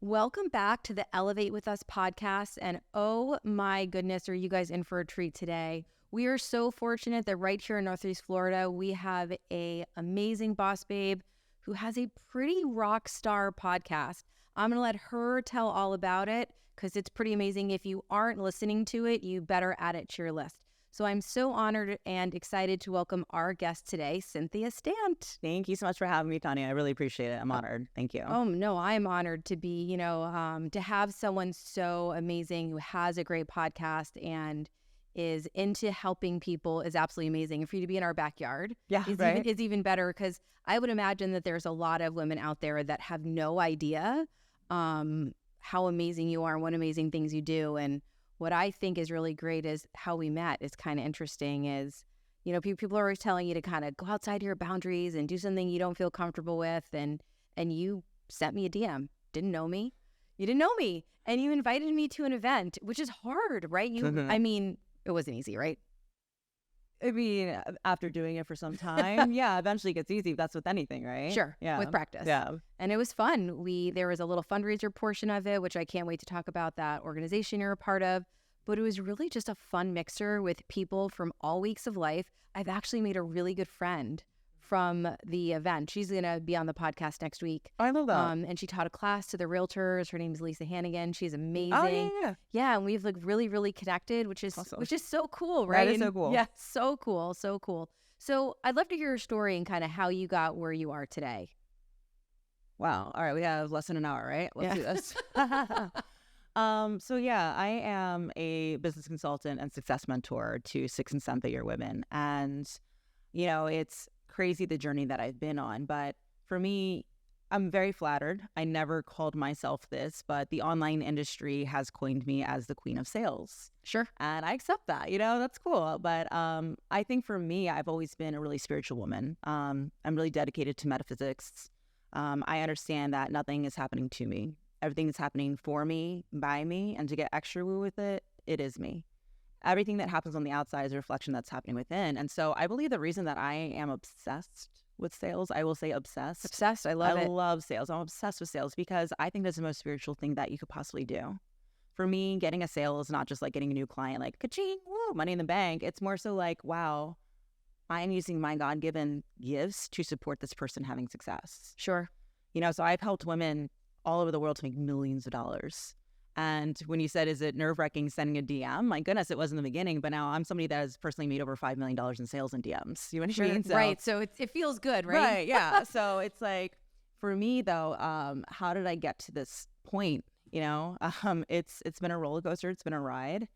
Welcome back to the Elevate With Us podcast. And oh my goodness, are you guys in for a treat today? We are so fortunate that right here in Northeast Florida, we have an amazing boss babe who has a pretty rock star podcast. I'm going to let her tell all about it because it's pretty amazing. If you aren't listening to it, you better add it to your list. So I'm so honored and excited to welcome our guest today, Cynthia Stant. Thank you so much for having me, Tanya. I really appreciate it. I'm honored. Thank you. Oh, no, I'm honored to be, to have someone so amazing who has a great podcast and is into helping people is absolutely amazing. And for you to be in our backyard is even better, because I would imagine that there's a lot of women out there that have no idea how amazing you are and what amazing things you do. And what I think is really great is how we met is kind of interesting is, people are always telling you to kind of go outside your boundaries and do something you don't feel comfortable with. And you sent me a DM, didn't know me. You didn't know me. And you invited me to an event, which is hard, right? I mean, it wasn't easy, right? I mean, after doing it for some time, eventually it gets easy. That's with anything, right? Sure. Yeah. With practice. Yeah. And it was fun. There was a little fundraiser portion of it, which I can't wait to talk about, that organization you're a part of. But it was really just a fun mixer with people from all weeks of life. I've actually made a really good friend from the event. She's going to be on the podcast next week. I love that. And she taught a class to the realtors. Her name is Lisa Hannigan. She's amazing. Oh, yeah. And we've really, really connected, which is awesome. Which is so cool, right? That is so cool. Yeah, so cool. So cool. So I'd love to hear your story and kind of how you got where you are today. Wow. All right. We have less than an hour, right? Let's do this. I am a business consultant and success mentor to 6 and 7-figure women. And, it's crazy the journey that I've been on. But for me, I'm very flattered. I never called myself this, but the online industry has coined me as the queen of sales. Sure. And I accept that, that's cool. But I think for me, I've always been a really spiritual woman. I'm really dedicated to metaphysics. I understand that nothing is happening to me. Everything is happening for me, by me, and to get extra woo with it, it is me. Everything that happens on the outside is a reflection that's happening within. And so I believe the reason that I am obsessed with sales, I will say obsessed. Obsessed, I love it. I love sales. I'm obsessed with sales because I think that's the most spiritual thing that you could possibly do. For me, getting a sale is not just like getting a new client, like ka-ching, woo, money in the bank. It's more so like, wow, I'm using my God-given gifts to support this person having success. Sure. So I've helped women all over the world to make millions of dollars. And when you said, is it nerve-wracking sending a DM? My goodness, it was in the beginning, but now I'm somebody that has personally made over $5 million in sales in DMs. You know what I mean? Right. So it feels good, right? Right. Yeah. So it's like, for me though, how did I get to this point? It's been a roller coaster. It's been a ride.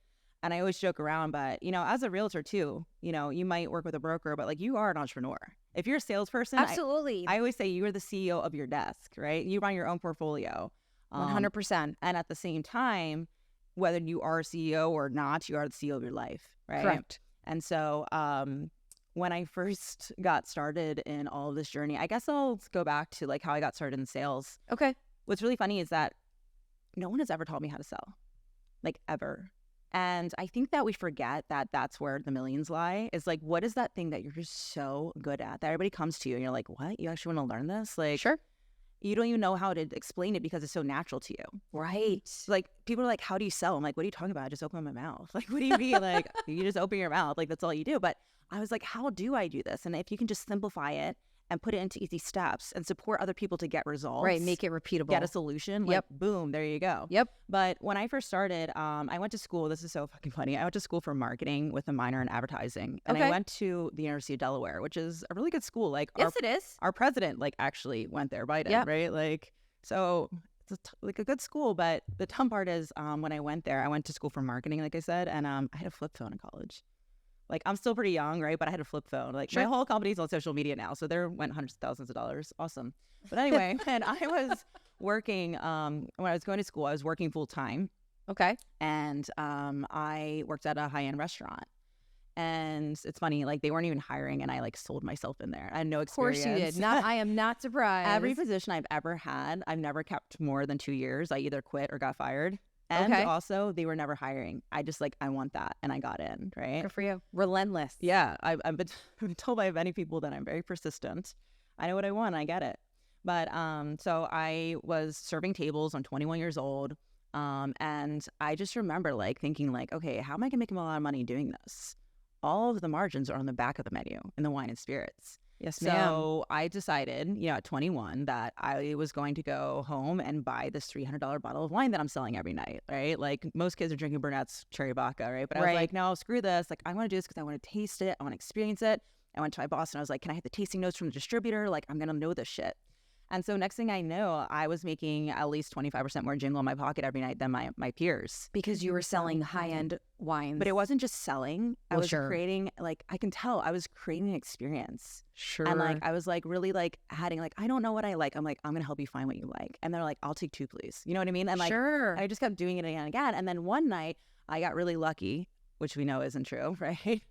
And I always joke around, but, as a realtor too, you might work with a broker, but like you are an entrepreneur. If you're a salesperson, absolutely. I always say you are the CEO of your desk, right? You run your own portfolio. 100%. And at the same time, whether you are a CEO or not, you are the CEO of your life, right? Correct. And so when I first got started in all of this journey, I guess I'll go back to like how I got started in sales. Okay. What's really funny is that no one has ever taught me how to sell, like ever. And I think that we forget that that's where the millions lie. Is like, what is that thing that you're just so good at that everybody comes to you and you're like, what? You actually want to learn this? Like, sure. You don't even know how to explain it because it's so natural to you. Right. Like, people are like, how do you sell? I'm like, what are you talking about? I just open my mouth. Like, what do you mean? Like, you just open your mouth. Like, that's all you do. But I was like, how do I do this? And if you can just simplify it and put it into easy steps and support other people to get results. Right, make it repeatable. Get a solution. Like, boom, there you go. Yep. But when I first started, I went to school. This is so fucking funny. I went to school for marketing with a minor in advertising. And I went to the University of Delaware, which is a really good school. Like, yes, it is. Our president, like, actually went there, Biden, right? Like, so it's like a good school. But the tough part is when I went there, I went to school for marketing, like I said, and I had a flip phone in college. Like, I'm still pretty young, right? But I had a flip phone. Like, my whole company's on social media now. So there went hundreds of thousands of dollars. Awesome. But anyway, and I was working, when I was going to school, I was working full time. Okay. And I worked at a high-end restaurant. And it's funny, like, they weren't even hiring, and I like sold myself in there. I had no experience. Of course you did. I am not surprised. Every position I've ever had, I've never kept more than 2 years. I either quit or got fired. And also, they were never hiring. I just I want that. And I got in, right? Good for you. Relentless. Yeah. I've been told by many people that I'm very persistent. I know what I want. I get it. But so I was serving tables. I'm 21 years old. And I just remember like thinking like, okay, how am I gonna make a lot of money doing this? All of the margins are on the back of the menu in the wine and spirits. Yes, ma'am. So I decided, at 21, that I was going to go home and buy this $300 bottle of wine that I'm selling every night, right? Like most kids are drinking Burnett's cherry vodka, right? But I was like, no, screw this. Like I want to do this because I want to taste it. I want to experience it. I went to my boss and I was like, can I have the tasting notes from the distributor? Like I'm going to know this shit. And so next thing I know, I was making at least 25% more jingle in my pocket every night than my peers. Because you were selling high-end wines. But it wasn't just selling. I was creating, like, I can tell I was creating an experience. Sure. And like, I was like really like adding like, I don't know what I like. I'm like, I'm going to help you find what you like. And they're like, I'll take 2, please. You know what I mean? And like, I just kept doing it again and again. And then one night I got really lucky, which we know isn't true, right?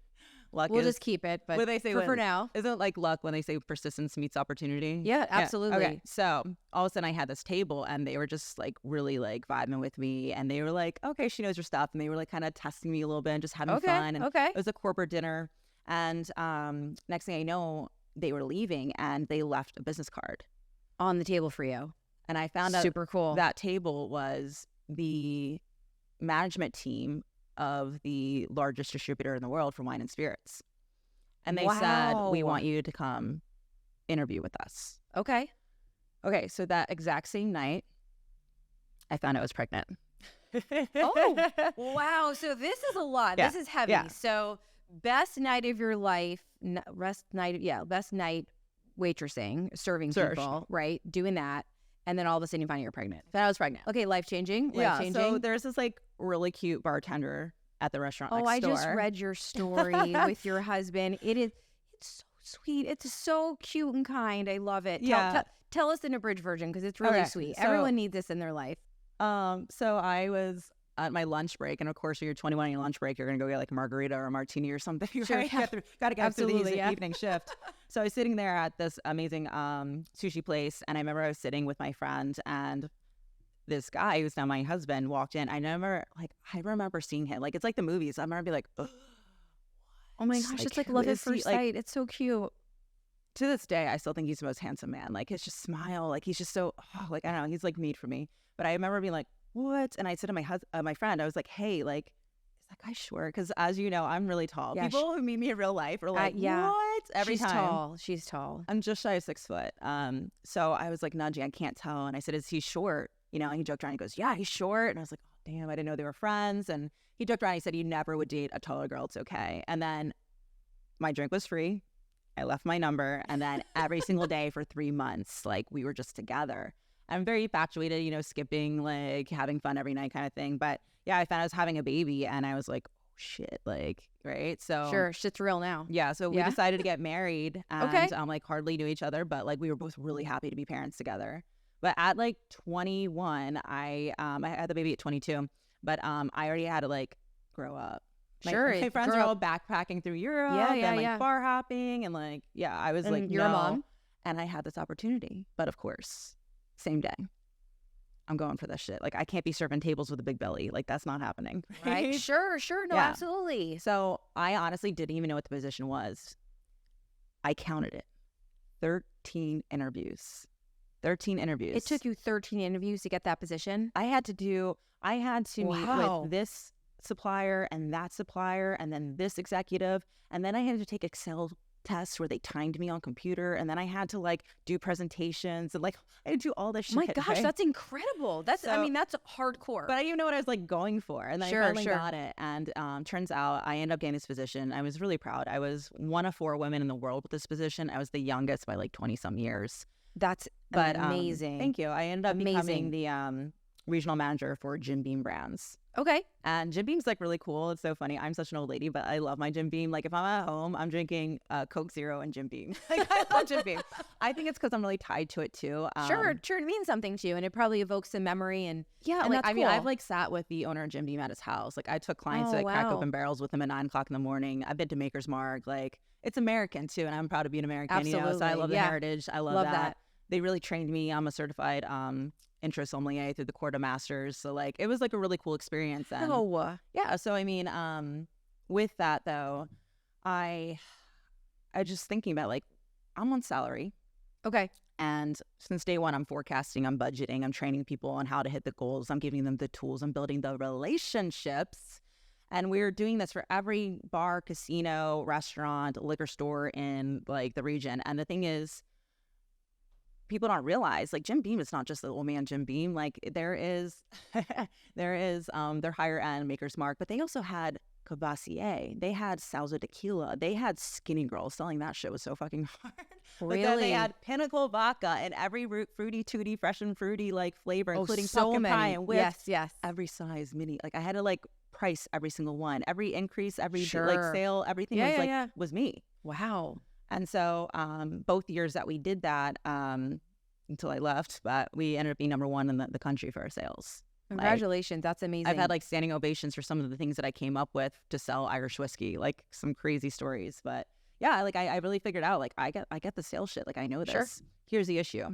Luck we'll just keep it, but what they say for now. Isn't it like luck when they say persistence meets opportunity? Yeah, absolutely. Yeah. Okay, so all of a sudden I had this table and they were just like really like vibing with me and they were like, okay, she knows her stuff. And they were like kind of testing me a little bit and just having fun. And it was a corporate dinner. And next thing I know, they were leaving and they left a business card on the table for you. And I found out super cool. That table was the management team of the largest distributor in the world for wine and spirits. And they said, we want you to come interview with us. Okay, so that exact same night, I found I was pregnant. Oh, wow. So this is a lot. Yeah. This is heavy. Yeah. So best night of your life, best night waitressing, serving people, right? Doing that. And then all of a sudden you find you're pregnant. Then I was pregnant. Okay, life-changing. So there's this like really cute bartender at the restaurant next door. I just read your story with your husband. It's so sweet. It's so cute and kind. I love it. Tell us an abridged version because it's really sweet. So, everyone needs this in their life. So I was at my lunch break, and of course, when you're 21 on your lunch break, you're gonna go get like a margarita or a martini or something. Sure, right? Gotta get through the evening shift. So I was sitting there at this amazing sushi place, and I remember I was sitting with my friend, and this guy who's now my husband walked in. I remember seeing him. Like it's like the movies. I remember being like, oh my gosh, it's like love at first sight. It's so cute. To this day, I still think he's the most handsome man. Like his just smile, like he's just so like I don't know, he's like made for me. But I remember being like, what? And I said to my friend, I was like, hey, like, is that guy short? Because as you know, I'm really tall. Yeah, people who meet me in real life are like, what? Every time. She's tall. I'm just shy of 6 foot. So I was like nudging, I can't tell. And I said, is he short? And he joked around. He goes, yeah, he's short. And I was like, oh, damn, I didn't know they were friends. And he joked around. He said, you never would date a taller girl. It's okay. And then my drink was free. I left my number. And then every single day for 3 months, like we were just together. I'm very infatuated, skipping, like having fun every night kind of thing. But yeah, I found I was having a baby and I was like, oh shit, like, right? So sure, shit's real now. Yeah. So we decided to get married and like hardly knew each other, but like we were both really happy to be parents together. But at like 21, I had the baby at 22, but I already had to like grow up. My friends were all backpacking through Europe and bar hopping and like, I was like, you're a mom. And I had this opportunity, but of course, same day, I'm going for this shit. Like I can't be serving tables with a big belly. Like that's not happening. Right? Sure. No, absolutely. So I honestly didn't even know what the position was. I counted it. 13 interviews. It took you 13 interviews to get that position? I had to meet with this supplier and that supplier and then this executive. And then I had to take Excel tests where they timed me on computer. And then I had to like do presentations and like I had to do all this shit. My gosh, right? That's incredible. That's hardcore. But I didn't even know what I was like going for. And I finally got it. And turns out I ended up getting this position. I was really proud. I was one of 4 women in the world with this position. I was the youngest by like 20 some years. That's amazing. Thank you. I ended up becoming the regional manager for Jim Beam brands. Okay. And Jim Beam's like really cool. It's so funny. I'm such an old lady, but I love my Jim Beam. Like if I'm at home, I'm drinking Coke Zero and Jim Beam. Like I love Jim Beam. I think it's because I'm really tied to it too. Sure, it means something to you, and it probably evokes a memory. And I mean, I've like sat with the owner of Jim Beam at his house. Like I took clients to crack open barrels with him at 9:00 in the morning. I've been to Maker's Mark. Like it's American too, and I'm proud to be an American. Absolutely. So I love the heritage. I love that. They really trained me. I'm a certified intro sommelier through the Quarter Masters. So like it was like a really cool experience. And yeah. So I mean, with that though, I just thinking about like I'm on salary. Okay. And since day one, I'm forecasting, I'm budgeting, I'm training people on how to hit the goals. I'm giving them the tools, I'm building the relationships. And we're doing this for every bar, casino, restaurant, liquor store in like the region. And the thing is, people don't realize, like, Jim Beam is not just the old man Jim Beam. Like, there is their higher end Maker's Mark, but they also had 𝗥𝗲𝗹𝗏. They had Salsa Tequila. They had Skinny Girl. Selling that shit was so fucking hard. Really? But then they had Pinnacle Vodka and every fruity tooty, fresh and fruity like flavor, including pumpkin pie and whip. Yes, yes. Every size mini. Like, I had to like price every single one. Every increase, every Sure. like sale, everything was me. Wow. And so both years that we did that, until I left, but we ended up being #1 in the country for our sales. Congratulations. That's amazing. I've had like standing ovations for some of the things that I came up with to sell Irish whiskey, like some crazy stories. But yeah, like I really figured out, like, I get the sales shit. Like, I know this. Sure. Here's the issue.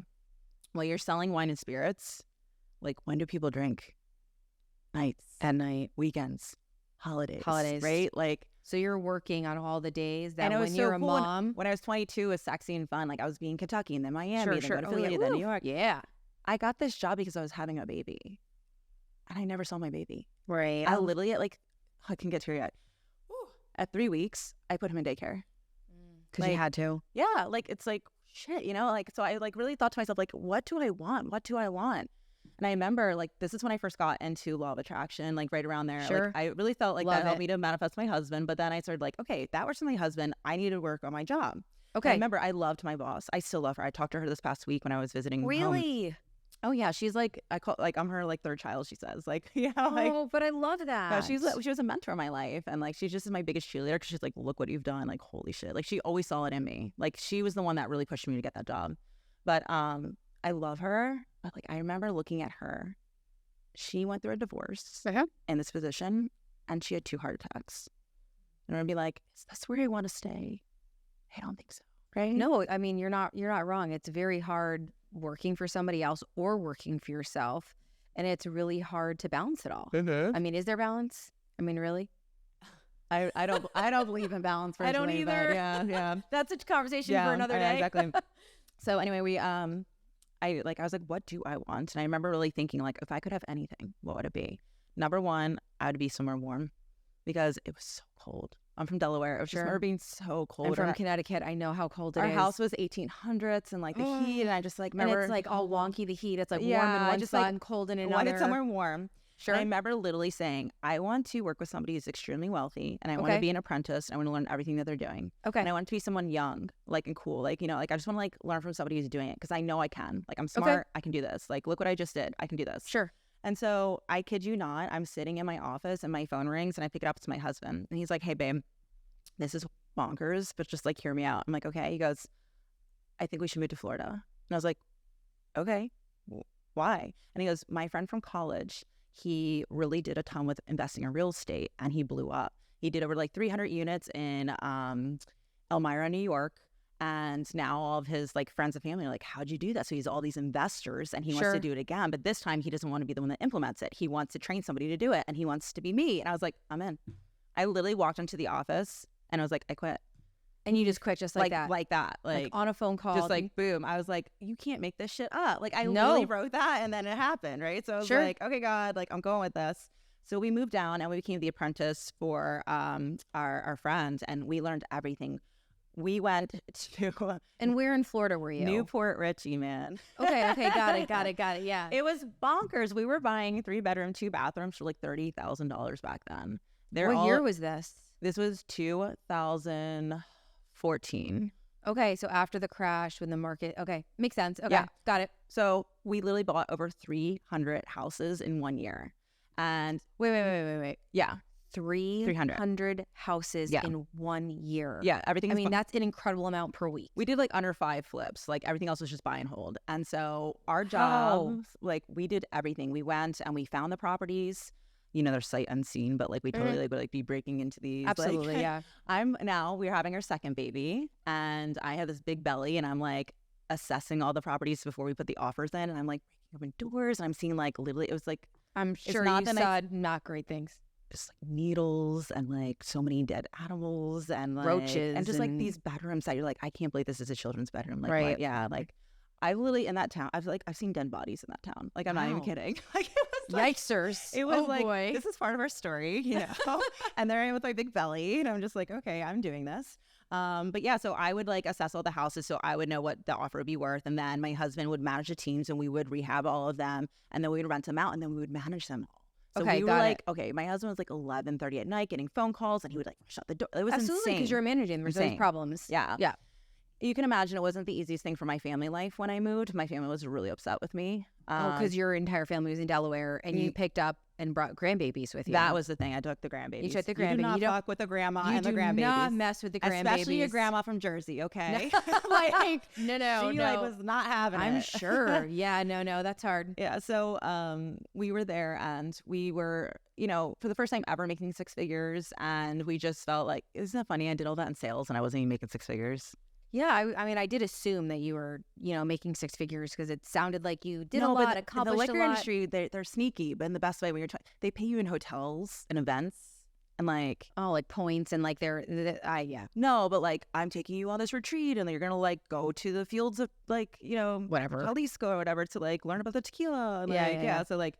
While you're selling wine and spirits, like, when do people drink? Nights. At night. Weekends. Holidays. Right? Like, so you're working on all the days that and it was when so you're a cool. mom. When I was 22, it was sexy and fun. Like, I was being Kentucky and then Miami, then go to Philly, then New York. Yeah. I got this job because I was having a baby. And I never saw my baby. Right. I literally, like, I can get teary-eyed. At 3 weeks, I put him in daycare. Because you had to. Yeah, like, it's like, shit, you know? Like, so I, like, really thought to myself, like, what do I want? What do I want? And I remember, like, this is when I first got into law of attraction, like, right around there. Sure. Like, I really felt like that helped me to manifest my husband. But then I started, like, okay, that works for my husband. I need to work on my job. Okay. I remember I loved my boss. I still love her. I talked to her this past week when I was visiting home. Really? Oh yeah, she's like, I'm her like third child. She says, like, you know, like, oh, but I love that. no, she was a mentor in my life, and like, she's just my biggest cheerleader because she's like, look what you've done, like, holy shit, like, she always saw it in me. Like, she was the one that really pushed me to get that job. But I love her. But like, I remember looking at her. She went through a divorce in this position, and she had 2 heart attacks. And I'd be like, is this where I want to stay? I don't think so. Right? No, I mean, you're not wrong. It's very hard working for somebody else or working for yourself, and it's really hard to balance it all. I mean, is there balance? I mean, really? I don't believe in balance personally. I don't either. Yeah. That's a conversation for another day. Exactly. So anyway, we I was like, what do I want? And I remember really thinking, like, if I could have anything, what would it be? #1, I would be somewhere warm because it was so cold. I'm from Delaware. I was just remember being so cold. I'm from Connecticut. I know how cold it is. Our house was 1800s and like the heat, and I just like remember. And it's like all wonky, the heat. It's like warm in one spot and cold in another. I wanted somewhere warm. Sure. And I remember literally saying, I want to work with somebody who's extremely wealthy, and I want to be an apprentice. And I want to learn everything that they're doing. Okay. And I want to be someone young, like, and cool, like, you know, like, I just want to like learn from somebody who's doing it because I know I can. Like, I'm smart. I can do this. Like, look what I just did. I can do this. Sure. And so I kid you not, I'm sitting in my office and my phone rings and I pick it up. It's my husband, and he's like, hey, babe, this is bonkers, but just like, hear me out. I'm like, okay. He goes, I think we should move to Florida. And I was like, okay, why? And he goes, my friend from college, he really did a ton with investing in real estate, and he blew up. He did over like 300 units in Elmira, New York. And now all of his like friends and family are like, how'd you do that? So he's all these investors, and he wants to do it again. But this time he doesn't want to be the one that implements it. He wants to train somebody to do it, and he wants to be me. And I was like, I'm in. I literally walked into the office and I was like, I quit. And you just quit just like that? Like that. Like on a phone call. Just like, boom. I was like, you can't make this shit up. Like, I literally wrote that, and then it happened, right? So I was like, okay, God, like, I'm going with this. So we moved down and we became the apprentice for our friend, and we learned everything. We went to... And where in Florida were you? Newport Richie, man. Okay, got it, yeah. It was bonkers. We were buying 3-bedroom, 2 bathrooms for like $30,000 back then. What year was this? This was 2014. Okay, so after the crash, when the market... Okay, makes sense. Okay, got it. So we literally bought over 300 houses in 1 year. And... Wait. Yeah. 300 houses in 1 year. Yeah, everything. I mean, that's an incredible amount per week. We did like under 5 flips. Like, everything else was just buy and hold. And so our jobs, like, we did everything. We went and we found the properties. You know, they're sight unseen, but like, we totally would like be breaking into these. Absolutely, like, yeah. We're having our second baby, and I have this big belly, and I'm like assessing all the properties before we put the offers in, and I'm like breaking open doors, and I'm seeing like literally, it was like, I'm sure you saw not great things. just like needles and like so many dead animals and like roaches and just like these bedrooms that you're like, I can't believe this is a children's bedroom. Like, right. What? Yeah. Like I literally in that town, I've seen dead bodies in that town. Like I'm not even kidding. Like it was like, yikesers. It was boy. This is part of our story, you know. And there I am with my big belly, and I'm just like, okay, I'm doing this. But yeah, so I would like assess all the houses so I would know what the offer would be worth. And then my husband would manage the teams and we would rehab all of them. And then we would rent them out and then we would manage them all. So okay, we were like, okay, my husband was like 11:30 at night getting phone calls and he would like shut the door. It was absolutely because you're managing. There's those problems. Yeah. Yeah. You can imagine it wasn't the easiest thing for my family life when I moved. My family was really upset with me. Because your entire family was in Delaware and you picked up and brought grandbabies with you. That was the thing. I took the grandbabies. You took the grandbabies. You do not fuck with the grandma and the grandbabies. You do not mess with the grandbabies. Especially a grandma from Jersey, okay? Like, no. She like was not having I'm it. sure. Yeah, no, that's hard. Yeah, so we were there and we were, you know, for the first time ever making 6 figures. And we just felt like, isn't that funny? I did all that in sales and I wasn't even making 6 figures. Yeah, I mean, I did assume that you were, you know, making 6 figures because it sounded like you did a lot, accomplished a lot. In the liquor industry, they're sneaky, but in the best way. When you're they pay you in hotels and events and like like points and like yeah. No, but like I'm taking you on this retreat and you're gonna like go to the fields of like, you know, whatever Jalisco or whatever to like learn about the tequila. And, yeah. So like.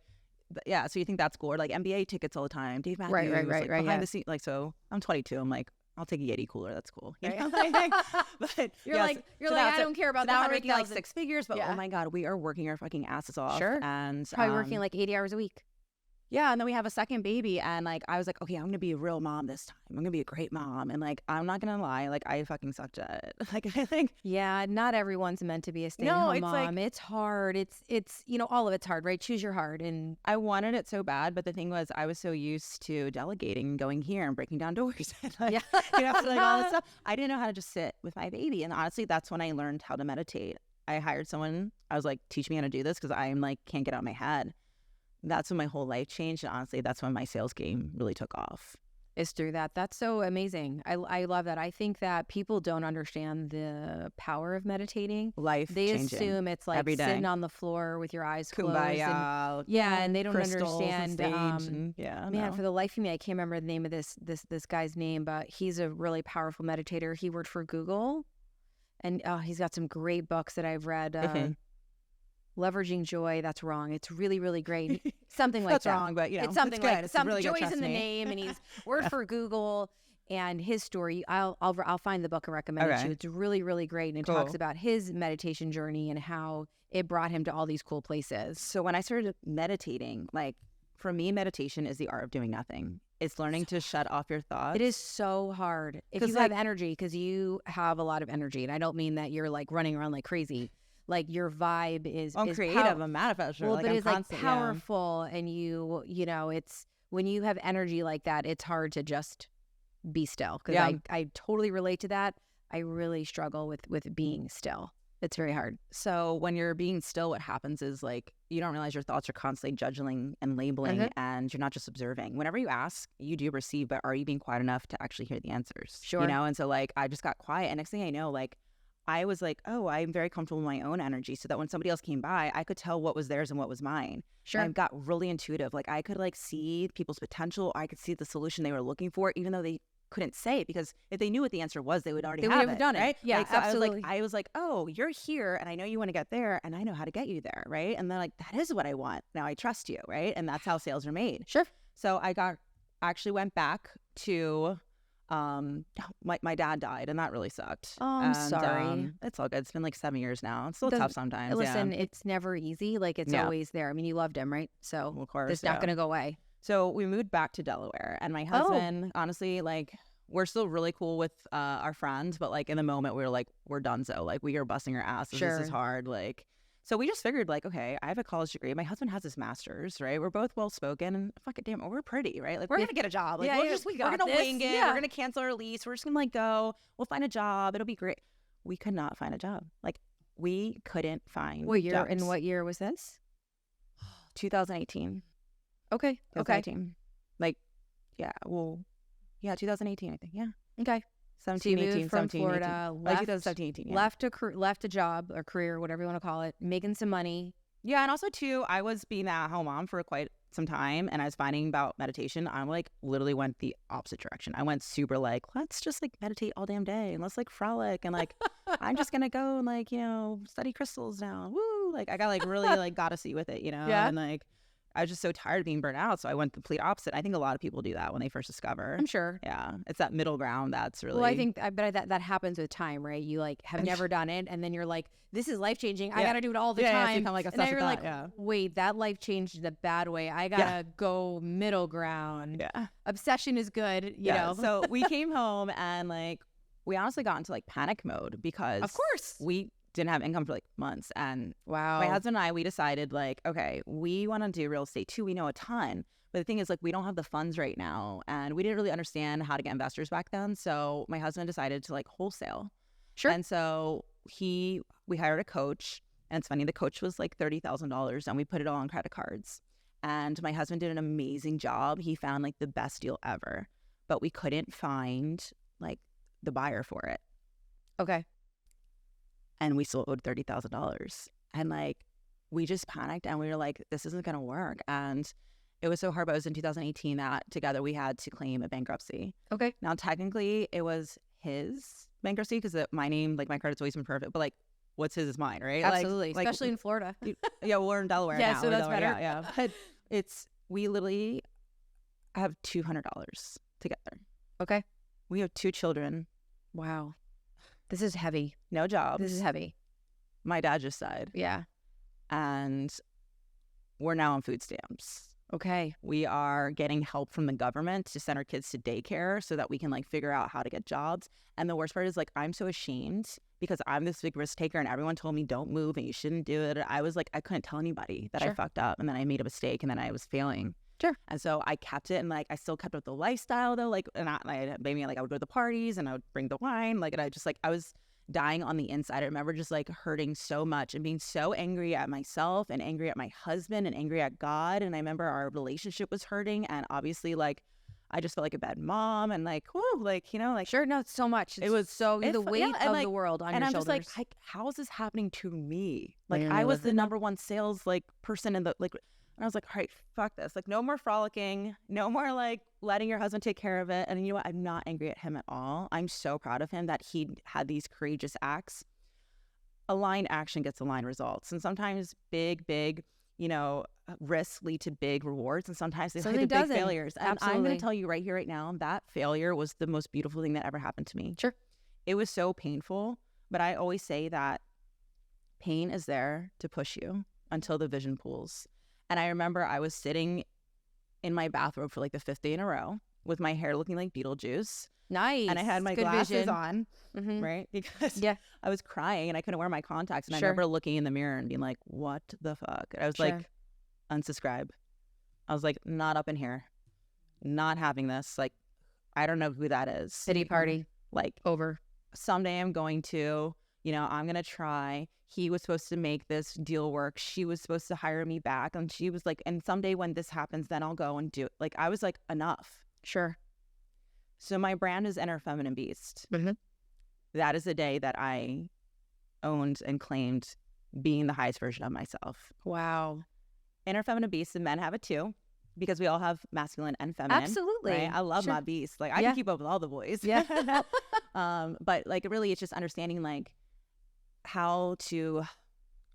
Yeah, so you think that's cool? Or like NBA tickets all the time. Dave Matthews, right. Behind the scenes, like so. I'm 22. I'm like. I'll take a Yeti cooler. That's cool. You know? But you're like, I don't care about that. Now we're making like 6 figures, but oh my God, we are working our fucking asses off. Sure. And probably working like 80 hours a week. Yeah, and then we have a second baby, and like I was like, okay, I'm gonna be a real mom this time. I'm gonna be a great mom, and like I'm not gonna lie, like I fucking sucked at it. Like I think, yeah, not everyone's meant to be a stay-at-home mom. Like, it's hard. It's you know, all of it's hard, right? Choose your hard. And I wanted it so bad, but the thing was, I was so used to delegating and going here and breaking down doors, and like, you know, like all this stuff. I didn't know how to just sit with my baby, and honestly, that's when I learned how to meditate. I hired someone. I was like, teach me how to do this because I'm like can't get out of my head. That's when my whole life changed. And honestly, that's when my sales game really took off. Is through that. That's so amazing. I love that. I think that people don't understand the power of meditating. Life changing. They assume it's like sitting on the floor with your eyes closed. 𝗥𝗢𝗚. And they don't understand. Man, for the life of me, I can't remember the name of this guy's name, but he's a really powerful meditator. He worked for Google, and he's got some great books that I've read. Leveraging Joy. That's wrong. It's really, really great. Something like that's that. That's wrong, but you know, it's something like some really Joy's in the name, and he's worked for Google. And his story, I'll find the book and recommend it to you. It's really, really great, and it talks about his meditation journey and how it brought him to all these cool places. So when I started meditating, like for me, meditation is the art of doing nothing. It's learning to shut off your thoughts. It is so hard if you have energy, because you have a lot of energy, and I don't mean that you're like running around like crazy. Like your vibe is creative, a manifester. Well, like but I'm it's constant, like powerful, and you know, it's when you have energy like that, it's hard to just be still. Because I totally relate to that. I really struggle with being still. It's very hard. So when you're being still, what happens is like you don't realize your thoughts are constantly judging and labeling, and you're not just observing. Whenever you ask, you do receive, but are you being quiet enough to actually hear the answers? Sure. You know, and so like I just got quiet, and next thing I know, like I was like, oh, I'm very comfortable in my own energy, so that when somebody else came by, I could tell what was theirs and what was mine. Sure. And I got really intuitive. Like I could like see people's potential. I could see the solution they were looking for, even though they couldn't say it, because if they knew what the answer was, they would already have done it. Right? Yeah, like, so absolutely. I was like, oh, you're here, and I know you want to get there, and I know how to get you there, right? And they're like, that is what I want. Now I trust you, right? And that's how sales are made. Sure. So I actually went back to. My dad died, and that really sucked. Oh, I'm sorry. It's all good. It's been like 7 years now. It's still tough sometimes. Listen, it's never easy. Like it's always there. I mean, you loved him, right? So well, of course, it's not going to go away. So we moved back to Delaware, and my husband, honestly, like we're still really cool with our friends, but like in the moment we were like, we're donezo. Like we are busting our asses. Sure. This is hard. Like. So we just figured, like, okay, I have a college degree. My husband has his master's, right? We're both well-spoken, and fuck it, damn, we're pretty, right? Like, we're going to get a job. Like, we're going to wing it. Yeah. We're going to cancel our lease. We're just going to, like, go. We'll find a job. It'll be great. We could not find a job. Like, we couldn't find What year? jobs. And what year was this? 2018. Okay. 2018. Like, yeah, 2018, I think, yeah. Okay. 17, so you 18, moved from 17, Florida, 18. left, 2017, 18, yeah. left a job or career, whatever you want to call it, making some money. Yeah, and also too, I was being a home mom for quite some time and I was finding about meditation, I like literally went the opposite direction. I went super like, let's just like meditate all damn day and let's like frolic and like I'm just gonna go and like, you know, study crystals now. Woo! Like I got like really like goddessy with it, you know? Yeah. And like I was just so tired of being burnt out. So I went the complete opposite. I think a lot of people do that when they first discover. I'm sure. Yeah. It's that middle ground that's really... Well, I bet that happens with time, right? You like have never done it and then you're like, this is life-changing. I got to do it all the time. So like and then you're like, wait, that life changed in a bad way. I got to go middle ground. Yeah. Obsession is good, you know? So we came home and like, we honestly got into like panic mode because... Of course. We didn't have income for like months. And wow, my husband and I, we decided like, okay, we want to do real estate too. We know a ton. But the thing is like, we don't have the funds right now. And we didn't really understand how to get investors back then. So my husband decided to like wholesale. Sure. And so we hired a coach. And it's funny, the coach was like $30,000 and we put it all on credit cards. And my husband did an amazing job. He found like the best deal ever. But we couldn't find like the buyer for it. Okay. And we still owed $30,000. And like, we just panicked and we were like, this isn't going to work. And it was so hard, but it was in 2018 that together we had to claim a bankruptcy. Okay. Now, technically, it was his bankruptcy because my name, like my credit's always been perfect, but like, what's his is mine, right? Absolutely. Like, especially in Florida. Yeah, we're in Delaware yeah, now. so that's better. Yeah. But we literally have $200 together. Okay. We have 2 children. Wow. This is heavy. No jobs. This is heavy. My dad just died. Yeah. And we're now on food stamps. Okay. We are getting help from the government to send our kids to daycare so that we can like figure out how to get jobs. And the worst part is like, I'm so ashamed because I'm this big risk taker and everyone told me don't move and you shouldn't do it. I was like, I couldn't tell anybody that I fucked up and then I made a mistake and then I was failing. Sure. And so I kept it and like, I still kept up the lifestyle though. Like, and maybe like I would go to the parties and I would bring the wine. Like, and I was dying on the inside. I remember just like hurting so much and being so angry at myself and angry at my husband and angry at God. And I remember our relationship was hurting. And obviously like, I just felt like a bad mom and like, whoa, like, you know, like. Sure, no, it's so much. It was so the weight of like, the world on your shoulders. And I'm just like, how is this happening to me? Like I was the number one sales like person in the like. And I was like, all right, fuck this. Like, no more frolicking. No more, like, letting your husband take care of it. And you know what? I'm not angry at him at all. I'm so proud of him that he had these courageous acts. Aligned action gets aligned results. And sometimes big, you know, risks lead to big rewards. And sometimes they lead to big failures. And I'm going to tell you right here, right now, that failure was the most beautiful thing that ever happened to me. Sure. It was so painful. But I always say that pain is there to push you until the vision pulls. And I remember I was sitting in my bathrobe for like the 5th day in a row with my hair looking like Beetlejuice. Nice. And I had my glasses on, right? Because I was crying and I couldn't wear my contacts. And I remember looking in the mirror and being like, what the fuck? And I was like, unsubscribe. I was like, not up in here. Not having this. Like, I don't know who that is. Pity party. Like, over. Someday I'm going to, you know, I'm going to try. He was supposed to make this deal work. She was supposed to hire me back. And she was like, and someday when this happens, then I'll go and do it. Like, I was like, enough. Sure. So my brand is Inner Feminine Beast. Mm-hmm. That is the day that I owned and claimed being the highest version of myself. Wow. Inner Feminine Beast, and men have it too, because we all have masculine and feminine. Absolutely. Right? I love my beast. Like, I can keep up with all the boys. Yeah. But like, really, it's just understanding like how to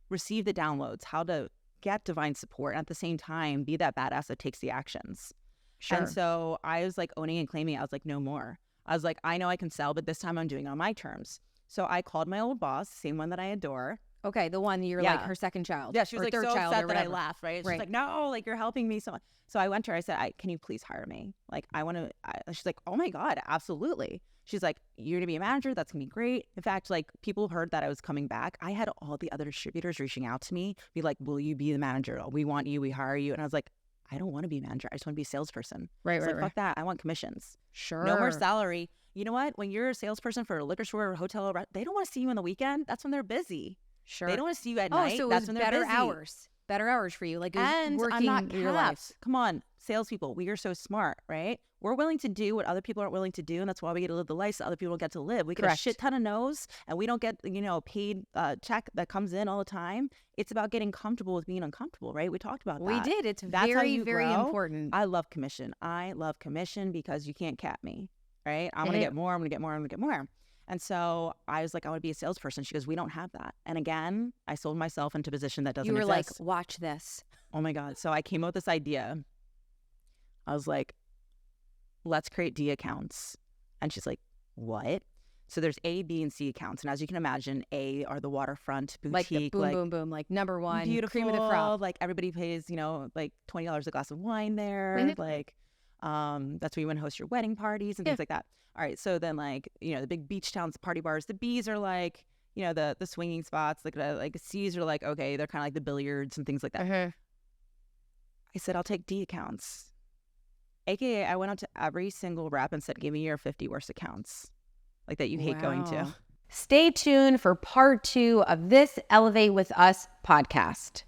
receive the downloads, how to get divine support, and at the same time, be that badass that takes the actions. Sure. And so I was like owning and claiming. I was like, no more. I was like, I know I can sell, but this time I'm doing it on my terms. So I called my old boss, same one that I adore. Okay, the one you're like her second child. Yeah, she was like third so child upset that I laughed, right? She's like, no, like you're helping me so much. So I went to her, I said, can you please hire me? Like, I want to, she's like, oh my God, absolutely. She's like, you're going to be a manager. That's going to be great. In fact, like people heard that I was coming back. I had all the other distributors reaching out to me, be like, will you be the manager? We want you, we hire you. And I was like, I don't want to be a manager. I just want to be a salesperson. Right. Fuck that. I want commissions. Sure. No more salary. You know what? When you're a salesperson for a liquor store or a hotel, they don't want to see you on the weekend. That's when they're busy. Sure. They don't want to see you at night. So that's when they're better busy. hours. better hours for you. Like, it was and working I'm not your life. capped. Come on, salespeople, we are so smart, right? We're willing to do what other people aren't willing to do, and that's why we get to live the life that other people don't get to live. We get a shit ton of no's, and we don't get, you know, paid check that comes in all the time. It's about getting comfortable with being uncomfortable, right? We talked about that. We did. It's That's very, very grow. important. I love commission. I love commission because you can't cap me, right? I'm going to get more. I'm going to get more. I'm going to get more. And so I was like, I want to be a salesperson. She goes, we don't have that. And again, I sold myself into a position that doesn't exist. You were like, watch this. Oh my God. So I came up with this idea. I was like, let's create D accounts. And she's like, what? So there's A, B, and C accounts. And as you can imagine, A are the waterfront boutique. Like the boom, boom, boom. Like number one, beautiful, cream of the crop. Like everybody pays, you know, like $20 a glass of wine there. Like, that's where you want to host your wedding parties and things like that. All right. So then, like, you know, the big beach towns, party bars, the B's are like, you know, the swinging spots. Like C's are like, okay, they're kind of like the billiards and things like that. I said, I'll take D accounts. AKA, I went out to every single rep and said, give me your 50 worst accounts, like that you hate going to. Stay tuned for part 2 of this Elevate With Us podcast.